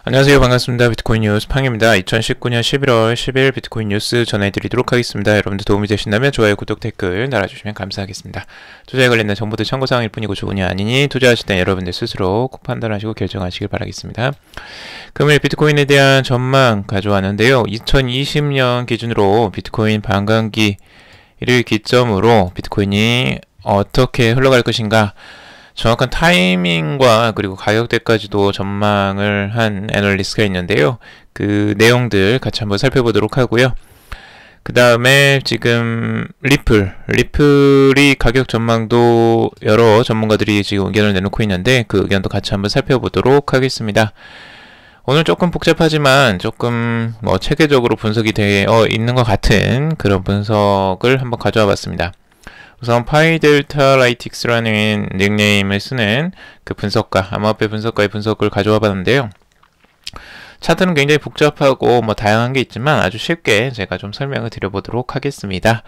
안녕하세요. 반갑습니다. 비트코인 뉴스 팡입니다. 2019년 11월 10일 비트코인 뉴스 전해드리도록 하겠습니다. 여러분들 도움이 되신다면 좋아요, 구독, 댓글 달아주시면 감사하겠습니다. 투자에 관련된 정보들 참고사항일 뿐이고 좋으니 아니니 투자하실 때 여러분들 스스로 꼭 판단하시고 결정하시길 바라겠습니다. 금일 비트코인에 대한 전망 가져왔는데요. 2020년 기준으로 비트코인 반감기를 기점으로 비트코인이 어떻게 흘러갈 것인가, 정확한 타이밍과 그리고 가격대까지도 전망을 한 애널리스트가 있는데요. 그 내용들 같이 한번 살펴보도록 하고요. 그 다음에 지금 리플이 가격 전망도 여러 전문가들이 지금 의견을 내놓고 있는데 그 의견도 같이 한번 살펴보도록 하겠습니다. 오늘 조금 복잡하지만 조금 체계적으로 분석이 되어 있는 것 같은 그런 분석을 한번 가져와 봤습니다. 우선 파이델타라이틱스라는 닉네임을 쓰는 그 분석가, 암호화폐 분석가의 분석을 가져와 봤는데요. 차트는 굉장히 복잡하고 다양한 게 있지만 아주 쉽게 제가 좀 설명을 드려보도록 하겠습니다.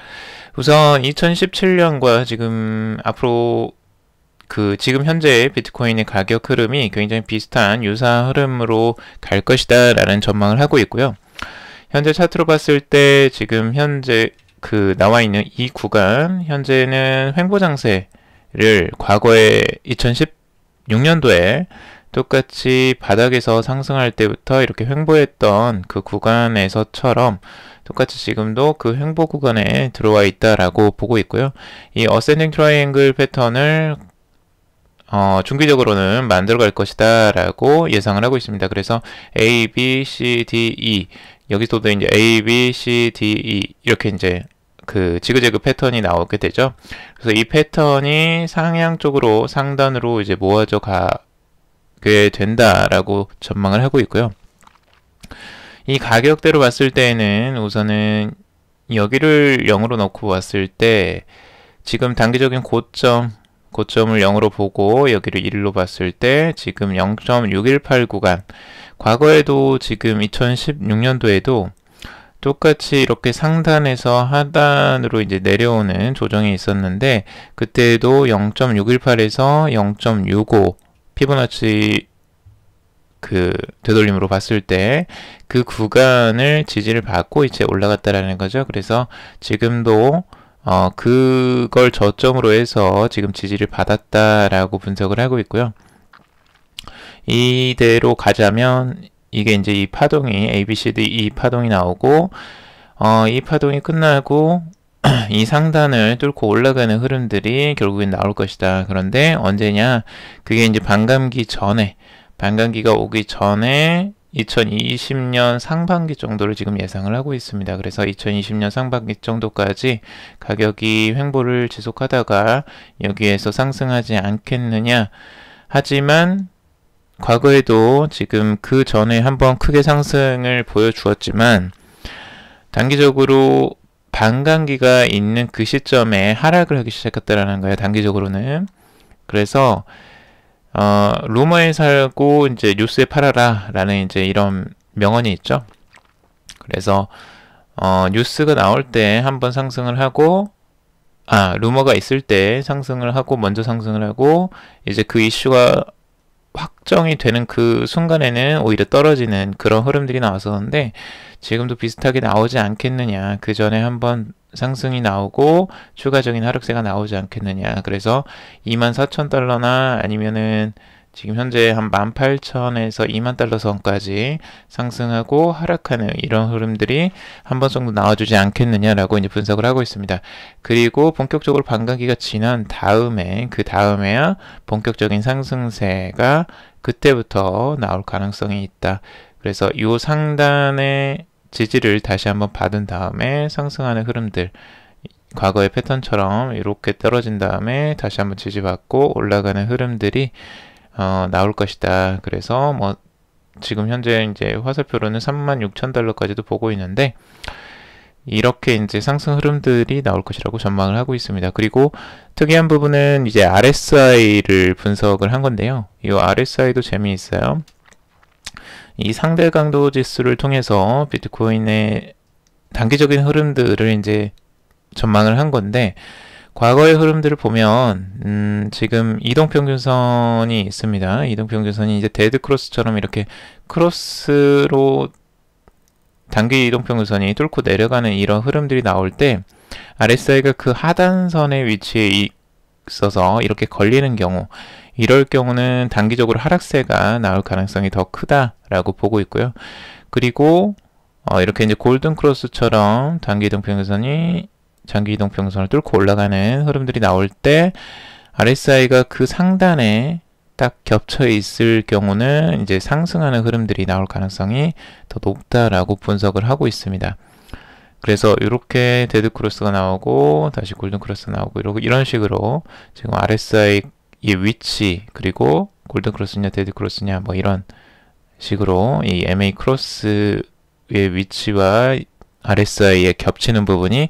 우선 2017년과 지금 앞으로 지금 현재 비트코인의 가격 흐름이 굉장히 비슷한 유사한 흐름으로 갈 것이다 라는 전망을 하고 있고요. 현재 차트로 봤을 때 지금 현재 나와 있는 이 구간, 현재는 횡보장세를 과거에 2016년도에 똑같이 바닥에서 상승할 때부터 이렇게 횡보했던 그 구간에서처럼 똑같이 지금도 그 횡보 구간에 들어와 있다라고 보고 있고요. 이 어센딩 트라이앵글 패턴을 중기적으로는 만들어갈 것이다 라고 예상을 하고 있습니다. 그래서 A, B, C, D, E 여기서도 이제 A, B, C, D, E 이렇게 이제 지그재그 패턴이 나오게 되죠. 그래서 이 패턴이 상향 쪽으로 상단으로 이제 모아져 가게 된다라고 전망을 하고 있고요. 이 가격대로 봤을 때는 우선은 여기를 0으로 넣고 봤을 때 지금 단기적인 고점을 0으로 보고 여기를 1로 봤을 때 지금 0.618 구간, 과거에도 지금 2016년도에도 똑같이 이렇게 상단에서 하단으로 이제 내려오는 조정이 있었는데 그때도 0.618에서 0.65 피보나치 되돌림으로 봤을 때 그 구간을 지지를 받고 이제 올라갔다라는 거죠. 그래서 지금도 그걸 저점으로 해서 지금 지지를 받았다라고 분석을 하고 있고요. 이대로 가자면 이게 이제 이 파동이 A, B, C, D, E 파동이 나오고 이 파동이 끝나고 이 상단을 뚫고 올라가는 흐름들이 결국엔 나올 것이다. 그런데 언제냐? 그게 이제 반감기가 오기 전에 2020년 상반기 정도를 지금 예상을 하고 있습니다. 그래서 2020년 상반기 정도까지 가격이 횡보를 지속하다가 여기에서 상승하지 않겠느냐? 하지만 과거에도 지금 그 전에 한번 크게 상승을 보여주었지만 단기적으로 반감기가 있는 그 시점에 하락을 하기 시작했다라는 거예요. 단기적으로는. 그래서 루머에 살고 이제 뉴스에 팔아라 라는 이제 이런 명언이 있죠. 그래서 뉴스가 나올 때 한번 상승을 하고 루머가 있을 때 상승을 하고 먼저 상승을 하고 이제 그 이슈가 확정이 되는 그 순간에는 오히려 떨어지는 그런 흐름들이 나왔었는데 지금도 비슷하게 나오지 않겠느냐. 그 전에 한번 상승이 나오고 추가적인 하락세가 나오지 않겠느냐. 그래서 24,000달러나 아니면은 지금 현재 한 18,000에서 20,000달러 선까지 상승하고 하락하는 이런 흐름들이 한 번 정도 나와주지 않겠느냐라고 이제 분석을 하고 있습니다. 그리고 본격적으로 반감기가 지난 다음에 그 다음에야 본격적인 상승세가 그때부터 나올 가능성이 있다. 그래서 이 상단의 지지를 다시 한번 받은 다음에 상승하는 흐름들, 과거의 패턴처럼 이렇게 떨어진 다음에 다시 한번 지지받고 올라가는 흐름들이 나올 것이다. 그래서 지금 현재 이제 화살표로는 36,000달러까지도 보고 있는데 이렇게 이제 상승 흐름들이 나올 것이라고 전망을 하고 있습니다. 그리고 특이한 부분은 이제 RSI를 분석을 한 건데요. 이 RSI도 재미있어요. 이 상대 강도 지수를 통해서 비트코인의 단기적인 흐름들을 이제 전망을 한 건데 과거의 흐름들을 보면 지금 이동평균선이 있습니다. 이동평균선이 이제 데드크로스처럼 이렇게 크로스로 단기 이동평균선이 뚫고 내려가는 이런 흐름들이 나올 때 RSI가 그 하단선의 위치에 있어서 이렇게 걸리는 경우, 이럴 경우는 단기적으로 하락세가 나올 가능성이 더 크다라고 보고 있고요. 그리고 이렇게 이제 골든크로스처럼 단기 이동평균선이 장기 이동평균선을 뚫고 올라가는 흐름들이 나올 때 RSI가 그 상단에 딱 겹쳐 있을 경우는 이제 상승하는 흐름들이 나올 가능성이 더 높다라고 분석을 하고 있습니다. 그래서 이렇게 데드크로스가 나오고 다시 골든크로스가 나오고 이런 식으로 지금 RSI의 위치, 그리고 골든크로스냐 데드크로스냐 뭐 이런 식으로 이 MA 크로스의 위치와 RSI에 겹치는 부분이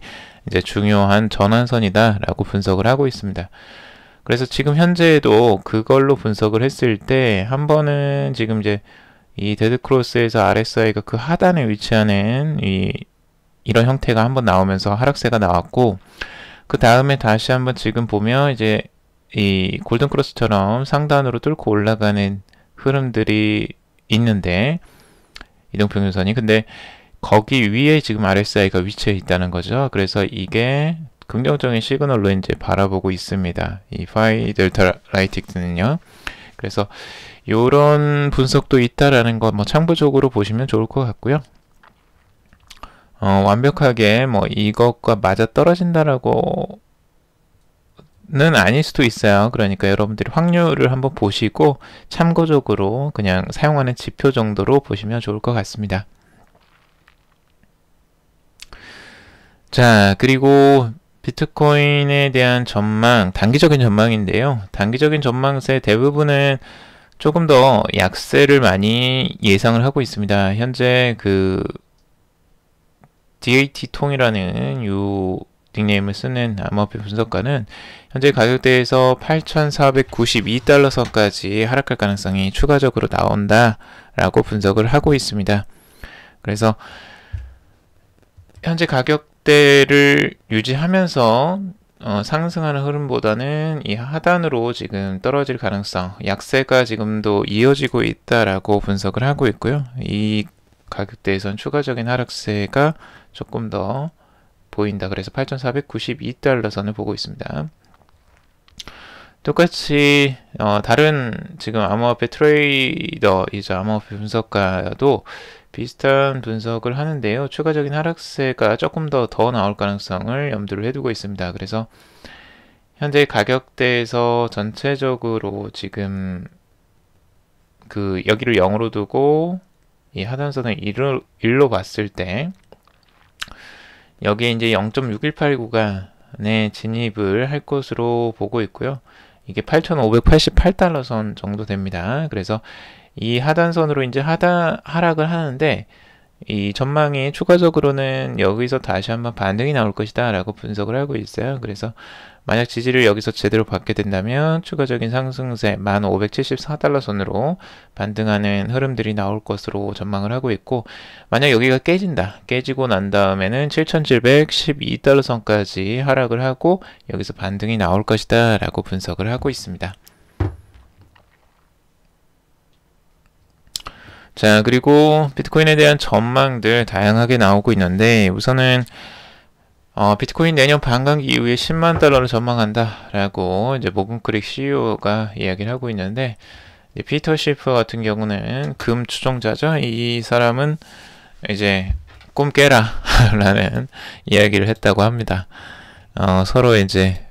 이제 중요한 전환선이다 라고 분석을 하고 있습니다. 그래서 지금 현재에도 그걸로 분석을 했을 때 한 번은 지금 이제 이 데드크로스에서 RSI가 그 하단에 위치하는 이런 형태가 한번 나오면서 하락세가 나왔고, 그 다음에 다시 한번 지금 보면 이제 이 골든크로스처럼 상단으로 뚫고 올라가는 흐름들이 있는데, 이동평균선이, 근데 거기 위에 지금 RSI가 위치해 있다는 거죠. 그래서 이게 긍정적인 시그널로 이제 바라보고 있습니다. 이 파이 델타 라이틱스는요. 그래서 이런 분석도 있다라는 거 뭐 참고적으로 보시면 좋을 것 같고요. 완벽하게 뭐 이것과 맞아 떨어진다라고는 아닐 수도 있어요. 그러니까 여러분들이 확률을 한번 보시고 참고적으로 그냥 사용하는 지표 정도로 보시면 좋을 것 같습니다. 자, 그리고 비트코인에 대한 전망, 단기적인 전망인데요. 단기적인 전망세 대부분은 조금 더 약세를 많이 예상을 하고 있습니다. 현재 그 DAT통이라는 이 닉네임을 쓰는 암호화폐 분석가는 현재 가격대에서 8,492달러 선까지 하락할 가능성이 추가적으로 나온다라고 분석을 하고 있습니다. 그래서 현재 가격대를 유지하면서 상승하는 흐름보다는 이 하단으로 지금 떨어질 가능성, 약세가 지금도 이어지고 있다라고 분석을 하고 있고요. 이 가격대에선 추가적인 하락세가 조금 더 보인다. 그래서 8,492달러 선을 보고 있습니다. 똑같이 다른 지금 암호화폐 트레이더이자 암호화폐 분석가도 비슷한 분석을 하는데요. 추가적인 하락세가 조금 더 나올 가능성을 염두를 해두고 있습니다. 그래서 현재 가격대에서 전체적으로 지금 그 여기를 0으로 두고 이 하단선을 1로 봤을 때 여기에 이제 0.618 구간에 진입을 할 것으로 보고 있고요. 이게 8,588달러 선 정도 됩니다. 그래서 이 하단선으로 이제 하락을 하는데, 이 전망이 추가적으로는 여기서 다시 한번 반등이 나올 것이다 라고 분석을 하고 있어요. 그래서 만약 지지를 여기서 제대로 받게 된다면 추가적인 상승세 1,574달러 선으로 반등하는 흐름들이 나올 것으로 전망을 하고 있고, 만약 여기가 깨지고 난 다음에는 7,712달러 선까지 하락을 하고 여기서 반등이 나올 것이다 라고 분석을 하고 있습니다. 자, 그리고 비트코인에 대한 전망들 다양하게 나오고 있는데, 우선은 비트코인 내년 반감기 이후에 10만 달러를 전망한다 라고 이제 모건크릭 CEO가 이야기를 하고 있는데, 피터 시프 같은 경우는 금 추종자죠. 이 사람은 이제 꿈 깨라 라는 이야기를 했다고 합니다. 서로 이제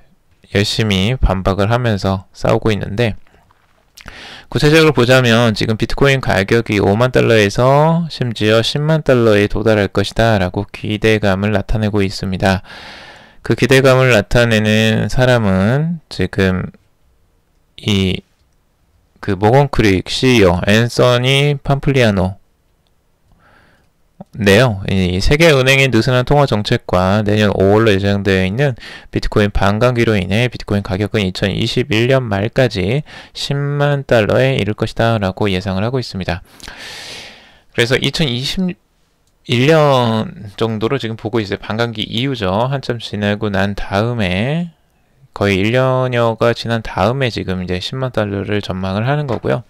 열심히 반박을 하면서 싸우고 있는데, 구체적으로 보자면 지금 비트코인 가격이 5만 달러에서 심지어 10만 달러에 도달할 것이다 라고 기대감을 나타내고 있습니다. 그 기대감을 나타내는 사람은 지금 그 모건크릭 CEO 앤서니 팜플리아노 네요. 이 세계은행의 느슨한 통화 정책과 내년 5월로 예정되어 있는 비트코인 반감기로 인해 비트코인 가격은 2021년 말까지 10만 달러에 이를 것이다 라고 예상을 하고 있습니다. 그래서 2021년 정도로 지금 보고 있어요. 반감기 이후죠. 한참 지나고 난 다음에 거의 1년여가 지난 다음에 지금 이제 10만 달러를 전망을 하는 거고요.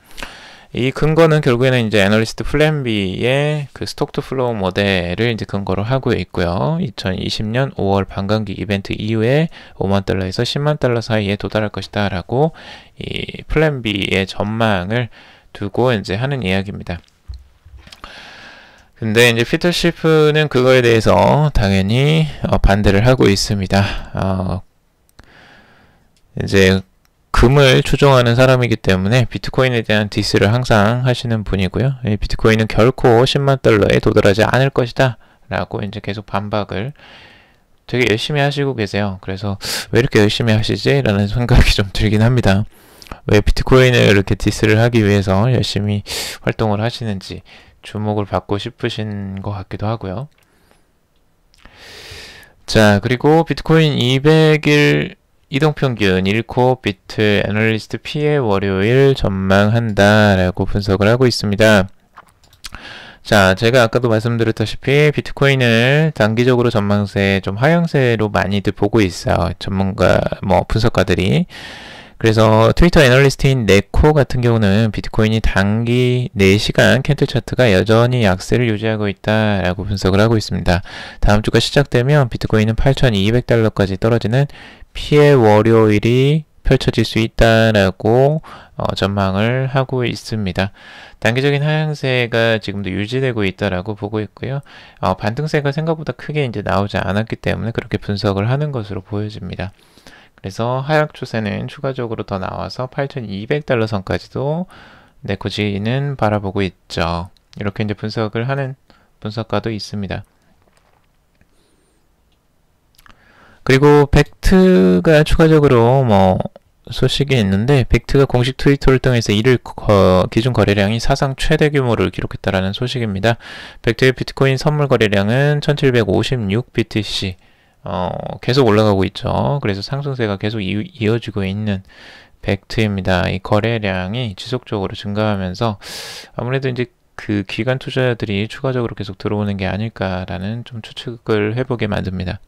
이 근거는 결국에는 이제 애널리스트 플랜 B의 그 스톡 투 플로우 모델을 이제 근거로 하고 있고요. 2020년 5월 반감기 이벤트 이후에 5만 달러에서 10만 달러 사이에 도달할 것이다 라고 이 플랜 B의 전망을 두고 이제 하는 이야기입니다. 근데 이제 피터 시프는 그거에 대해서 당연히 반대를 하고 있습니다. 이제 금을 추종하는 사람이기 때문에 비트코인에 대한 디스를 항상 하시는 분이고요. 비트코인은 결코 10만 달러에 도달하지 않을 것이다 라고 이제 계속 반박을 되게 열심히 하시고 계세요. 그래서 왜 이렇게 열심히 하시지? 라는 생각이 좀 들긴 합니다. 왜 비트코인을 이렇게 디스를 하기 위해서 열심히 활동을 하시는지 주목을 받고 싶으신 것 같기도 하고요. 자, 그리고 비트코인 200일 이동평균 1코 비트 애널리스트 P의 월요일 전망한다 라고 분석을 하고 있습니다. 자, 제가 아까도 말씀드렸다시피 비트코인을 단기적으로 전망세 좀 하향세로 많이들 보고 있어요. 전문가, 분석가들이. 그래서 트위터 애널리스트인 네코 같은 경우는 비트코인이 단기 4시간 캔들 차트가 여전히 약세를 유지하고 있다라고 분석을 하고 있습니다. 다음 주가 시작되면 비트코인은 8,200달러까지 떨어지는 피해 월요일이 펼쳐질 수 있다라고 전망을 하고 있습니다. 단기적인 하향세가 지금도 유지되고 있다라고 보고 있고요. 반등세가 생각보다 크게 이제 나오지 않았기 때문에 그렇게 분석을 하는 것으로 보여집니다. 그래서 하락 추세는 추가적으로 더 나와서 8,200달러 선까지도 네코지는 바라보고 있죠. 이렇게 이제 분석을 하는 분석가도 있습니다. 그리고 벡트가 추가적으로 소식이 있는데, 벡트가 공식 트위터를 통해서 1일 기준 거래량이 사상 최대 규모를 기록했다라는 소식입니다. 벡트의 비트코인 선물 거래량은 1756 BTC 계속 올라가고 있죠. 그래서 상승세가 계속 이어지고 있는 벡트입니다. 이 거래량이 지속적으로 증가하면서 아무래도 이제 그 기관 투자자들이 추가적으로 계속 들어오는 게 아닐까라는 좀 추측을 해보게 만듭니다.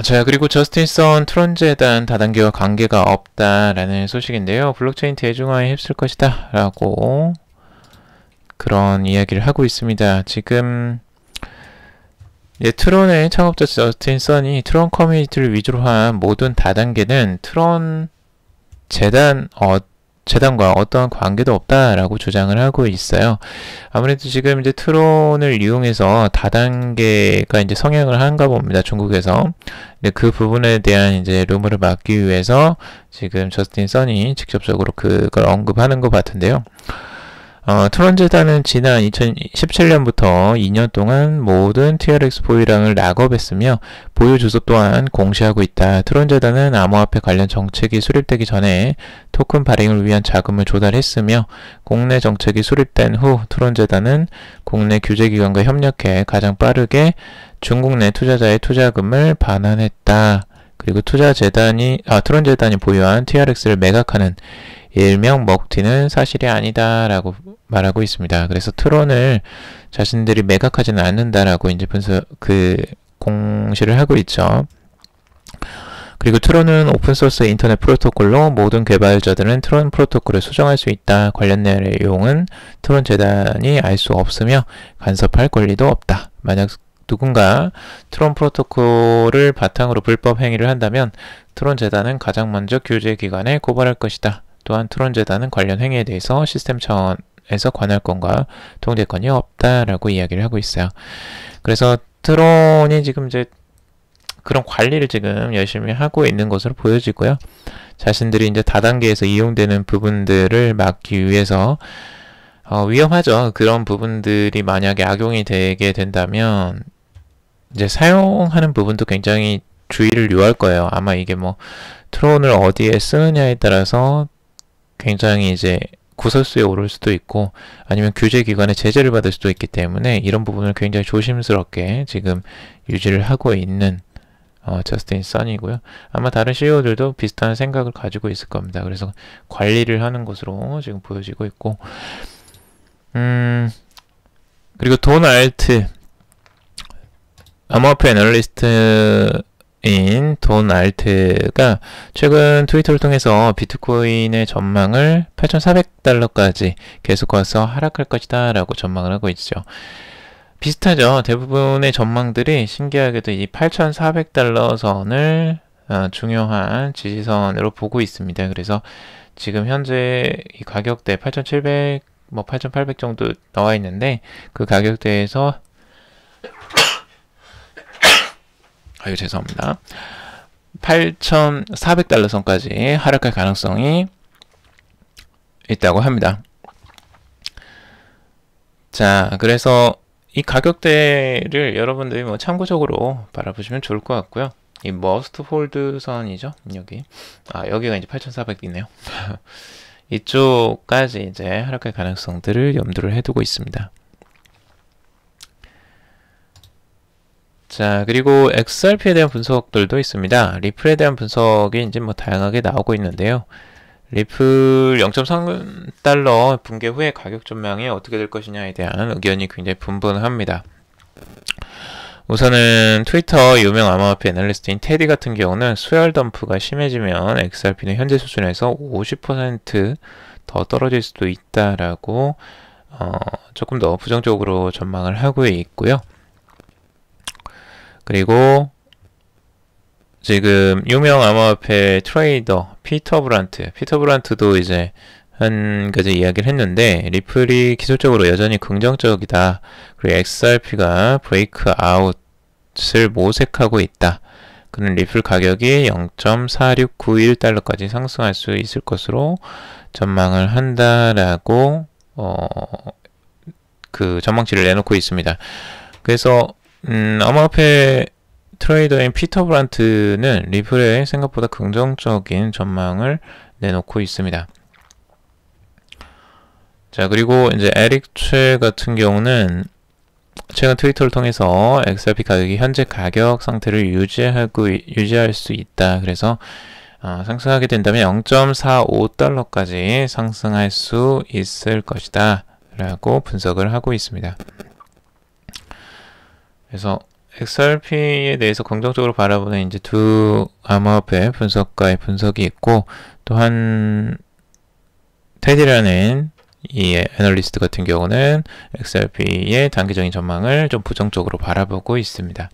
자, 그리고 저스틴 선 트론 재단 다단계와 관계가 없다라는 소식인데요. 블록체인 대중화에 힘쓸 것이다 라고 그런 이야기를 하고 있습니다. 지금 트론의 창업자 저스틴 선이 트론 커뮤니티를 위주로 한 모든 다단계는 트론 재단과 어떠한 관계도 없다라고 주장을 하고 있어요. 아무래도 지금 이제 트론을 이용해서 다단계가 이제 성행을 하는가 봅니다. 중국에서. 근데 그 부분에 대한 이제 루머를 막기 위해서 지금 저스틴 선이 직접적으로 그걸 언급하는 것 같은데요. 트론 재단은 지난 2017년부터 2년 동안 모든 TRX 보유량을 락업했으며 보유 주소 또한 공시하고 있다. 트론 재단은 암호화폐 관련 정책이 수립되기 전에 토큰 발행을 위한 자금을 조달했으며 국내 정책이 수립된 후 트론 재단은 국내 규제기관과 협력해 가장 빠르게 중국 내 투자자의 투자금을 반환했다. 그리고 트론 재단이 보유한 TRX를 매각하는 일명 먹튀는 사실이 아니다 라고 말하고 있습니다. 그래서 트론을 자신들이 매각하지는 않는다라고 이제 공시를 하고 있죠. 그리고 트론은 오픈소스 인터넷 프로토콜로 모든 개발자들은 트론 프로토콜을 수정할 수 있다. 관련 내용은 트론 재단이 알 수 없으며 간섭할 권리도 없다. 만약 누군가 트론 프로토콜을 바탕으로 불법 행위를 한다면 트론 재단은 가장 먼저 규제기관에 고발할 것이다. 또한 트론 재단은 관련 행위에 대해서 시스템 차원에서 관할권과 통제권이 없다라고 이야기를 하고 있어요. 그래서 트론이 지금 이제 그런 관리를 지금 열심히 하고 있는 것으로 보여지고요. 자신들이 이제 다단계에서 이용되는 부분들을 막기 위해서 위험하죠. 그런 부분들이 만약에 악용이 되게 된다면 이제 사용하는 부분도 굉장히 주의를 요할 거예요. 아마 이게 트론을 어디에 쓰느냐에 따라서 굉장히 이제 구설수에 오를 수도 있고 아니면 규제기관의 제재를 받을 수도 있기 때문에 이런 부분을 굉장히 조심스럽게 지금 유지를 하고 있는 저스틴 선이고요. 아마 다른 CEO들도 비슷한 생각을 가지고 있을 겁니다. 그래서 관리를 하는 것으로 지금 보여지고 있고 그리고 돈 알트 암호화폐 애널리스트 인 돈 알트가 최근 트위터를 통해서 비트코인의 전망을 8,400달러까지 계속 와서 하락할 것이다 라고 전망을 하고 있죠. 비슷하죠. 대부분의 전망들이 신기하게도 이 8,400달러 선을 중요한 지지선으로 보고 있습니다. 그래서 지금 현재 이 가격대 8,700, 8,800 정도 나와 있는데 그 가격대에서 죄송합니다. 8,400달러 선까지 하락할 가능성이 있다고 합니다. 자, 그래서 이 가격대를 여러분들이 참고적으로 바라보시면 좋을 것 같고요. 이 머스트 홀드 선이죠. 여기가 이제 8,400이네요. 이쪽까지 이제 하락할 가능성들을 염두를 해두고 있습니다. 자, 그리고 XRP에 대한 분석들도 있습니다. 리플에 대한 분석이 이제 다양하게 나오고 있는데요. 리플 0.3달러 붕괴 후에 가격 전망이 어떻게 될 것이냐에 대한 의견이 굉장히 분분합니다. 우선은 트위터 유명 암호화폐 애널리스트인 테디 같은 경우는 수열 덤프가 심해지면 XRP는 현재 수준에서 50% 떨어질 수도 있다라고 조금 더 부정적으로 전망을 하고 있고요. 그리고 지금 유명 암호화폐 트레이더 피터 브란트도 이제 한 가지 이야기를 했는데 리플이 기술적으로 여전히 긍정적이다. 그리고 XRP가 브레이크 아웃을 모색하고 있다. 그는 리플 가격이 0.4691달러까지 상승할 수 있을 것으로 전망을 한다라고 그 전망치를 내놓고 있습니다. 그래서 암호화폐 트레이더인 피터 브란트는 리플에 생각보다 긍정적인 전망을 내놓고 있습니다. 자, 그리고 이제 에릭 최 같은 경우는 최근 트위터를 통해서 XRP 가격이 현재 가격 상태를 유지할 수 있다. 그래서 상승하게 된다면 0.45달러까지 상승할 수 있을 것이다 라고 분석을 하고 있습니다. 그래서 XRP에 대해서 긍정적으로 바라보는 이제 두 암호화폐 분석가의 분석이 있고, 또한 테디라는 이 애널리스트 같은 경우는 XRP의 단기적인 전망을 좀 부정적으로 바라보고 있습니다.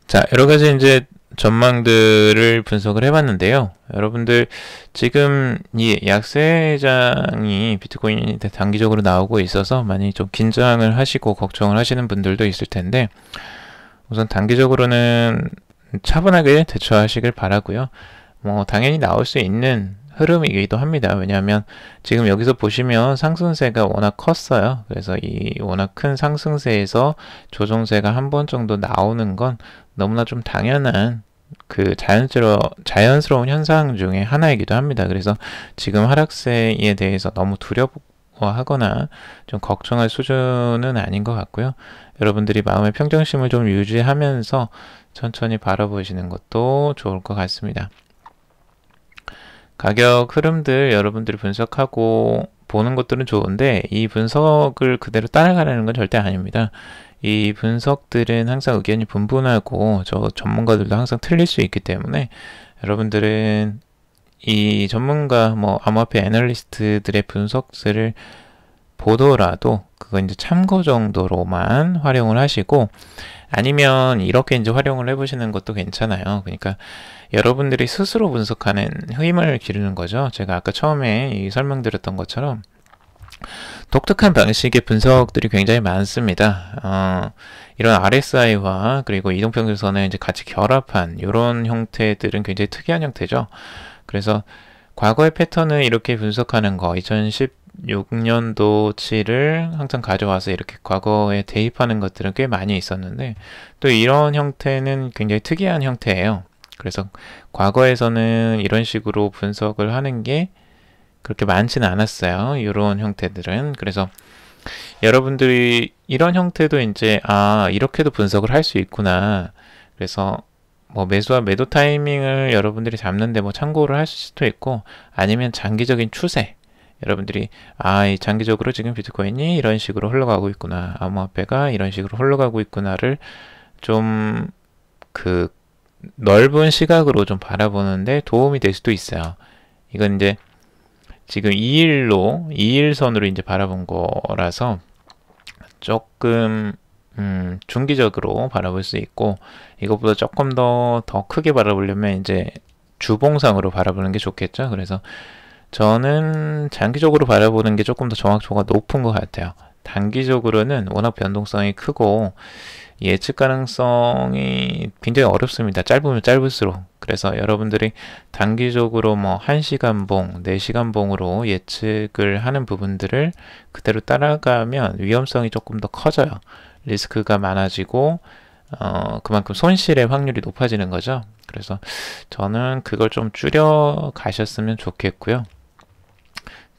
자, 여러 가지 이제 전망들을 분석을 해봤는데요. 여러분들 지금 이 약세장이 비트코인이 단기적으로 나오고 있어서 많이 좀 긴장을 하시고 걱정을 하시는 분들도 있을 텐데, 우선 단기적으로는 차분하게 대처하시길 바라고요. 당연히 나올 수 있는 흐름이기도 합니다. 왜냐하면 지금 여기서 보시면 상승세가 워낙 컸어요. 그래서 이 워낙 큰 상승세에서 조정세가 한 번 정도 나오는 건 너무나 좀 당연한 그 자연스러운 현상 중에 하나이기도 합니다. 그래서 지금 하락세에 대해서 너무 두려워하거나 좀 걱정할 수준은 아닌 것 같고요. 여러분들이 마음의 평정심을 좀 유지하면서 천천히 바라보시는 것도 좋을 것 같습니다. 가격 흐름들 여러분들이 분석하고 보는 것들은 좋은데, 이 분석을 그대로 따라가려는 건 절대 아닙니다. 이 분석들은 항상 의견이 분분하고 전문가들도 항상 틀릴 수 있기 때문에, 여러분들은 이 전문가 암호화폐 애널리스트들의 분석들을 보더라도 그거 이제 참고 정도로만 활용을 하시고, 아니면 이렇게 이제 활용을 해보시는 것도 괜찮아요. 그러니까 여러분들이 스스로 분석하는 힘을 기르는 거죠. 제가 아까 처음에 설명드렸던 것처럼 독특한 방식의 분석들이 굉장히 많습니다. 이런 RSI와 그리고 이동평균선을 이제 같이 결합한 이런 형태들은 굉장히 특이한 형태죠. 그래서 과거의 패턴을 이렇게 분석하는 거, 2016년도치를 항상 가져와서 이렇게 과거에 대입하는 것들은 꽤 많이 있었는데, 또 이런 형태는 굉장히 특이한 형태예요. 그래서 과거에서는 이런 식으로 분석을 하는 게 그렇게 많지는 않았어요. 이런 형태들은. 그래서 여러분들이 이런 형태도 이제 이렇게도 분석을 할 수 있구나. 그래서 매수와 매도 타이밍을 여러분들이 잡는데 참고를 할 수도 있고, 아니면 장기적인 추세, 여러분들이 이 장기적으로 지금 비트코인이 이런 식으로 흘러가고 있구나, 암호화폐가 이런 식으로 흘러가고 있구나를 좀 그 넓은 시각으로 좀 바라보는데 도움이 될 수도 있어요. 이건 이제 지금 2일선으로 이제 바라본 거라서 조금 중기적으로 바라볼 수 있고, 이것보다 조금 더 크게 바라보려면 이제 주봉상으로 바라보는 게 좋겠죠. 그래서 저는 장기적으로 바라보는 게 조금 더 정확도가 높은 것 같아요. 단기적으로는 워낙 변동성이 크고 예측 가능성이 굉장히 어렵습니다. 짧으면 짧을수록. 그래서 여러분들이 단기적으로 뭐 1시간 봉, 4시간 봉으로 예측을 하는 부분들을 그대로 따라가면 위험성이 조금 더 커져요. 리스크가 많아지고 그만큼 손실의 확률이 높아지는 거죠. 그래서 저는 그걸 좀 줄여 가셨으면 좋겠고요.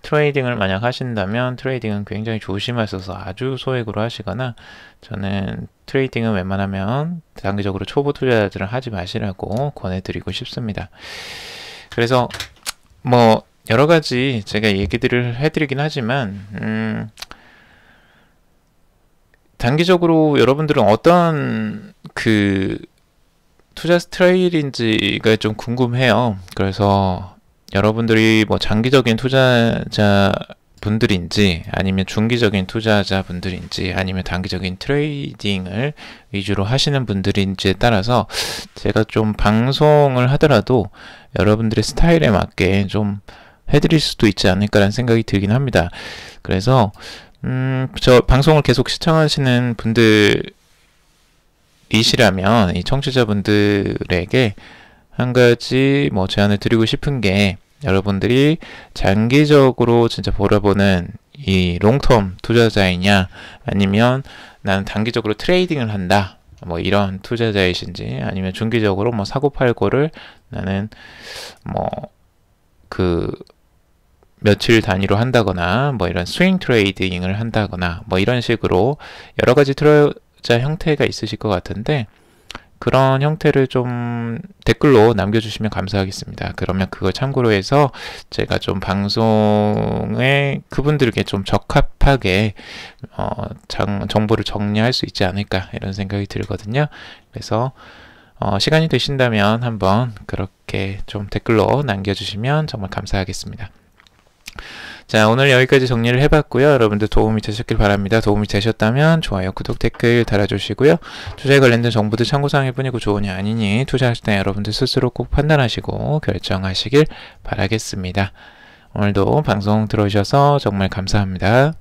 트레이딩을 만약 하신다면 트레이딩은 굉장히 조심하셔서 아주 소액으로 하시거나, 저는 트레이딩은 웬만하면 단기적으로 초보 투자자들은 하지 마시라고 권해드리고 싶습니다. 그래서 뭐 여러 가지 제가 얘기들을 해드리긴 하지만 단기적으로 여러분들은 어떤 그 투자 스타일인지가 좀 궁금해요. 그래서 여러분들이 뭐 장기적인 투자자 분들인지, 아니면 중기적인 투자자 분들인지, 아니면 단기적인 트레이딩을 위주로 하시는 분들인지에 따라서 제가 좀 방송을 하더라도 여러분들의 스타일에 맞게 좀 해드릴 수도 있지 않을까라는 생각이 들긴 합니다. 그래서 저 방송을 계속 시청하시는 분들이시라면 이 청취자분들에게 한 가지 뭐 제안을 드리고 싶은 게, 여러분들이 장기적으로 진짜 바라보는 이 롱텀 투자자이냐, 아니면 나는 단기적으로 트레이딩을 한다, 뭐 이런 투자자이신지, 아니면 중기적으로 뭐 사고팔고를 나는 뭐 그 며칠 단위로 한다거나, 뭐 이런 스윙 트레이딩을 한다거나, 뭐 이런 식으로 여러 가지 투자 형태가 있으실 것 같은데, 그런 형태를 좀 댓글로 남겨주시면 감사하겠습니다. 그러면 그걸 참고로 해서 제가 좀 방송에 그분들에게 좀 적합하게 정보를 정리할 수 있지 않을까, 이런 생각이 들거든요. 그래서 시간이 되신다면 한번 그렇게 좀 댓글로 남겨주시면 정말 감사하겠습니다. 자, 오늘 여기까지 정리를 해봤고요. 여러분들 도움이 되셨길 바랍니다. 도움이 되셨다면 좋아요, 구독, 댓글 달아주시고요. 투자에 관련된 정보들 참고사항일 뿐이고 좋으냐 아니니 투자하실 때 여러분들 스스로 꼭 판단하시고 결정하시길 바라겠습니다. 오늘도 방송 들어주셔서 정말 감사합니다.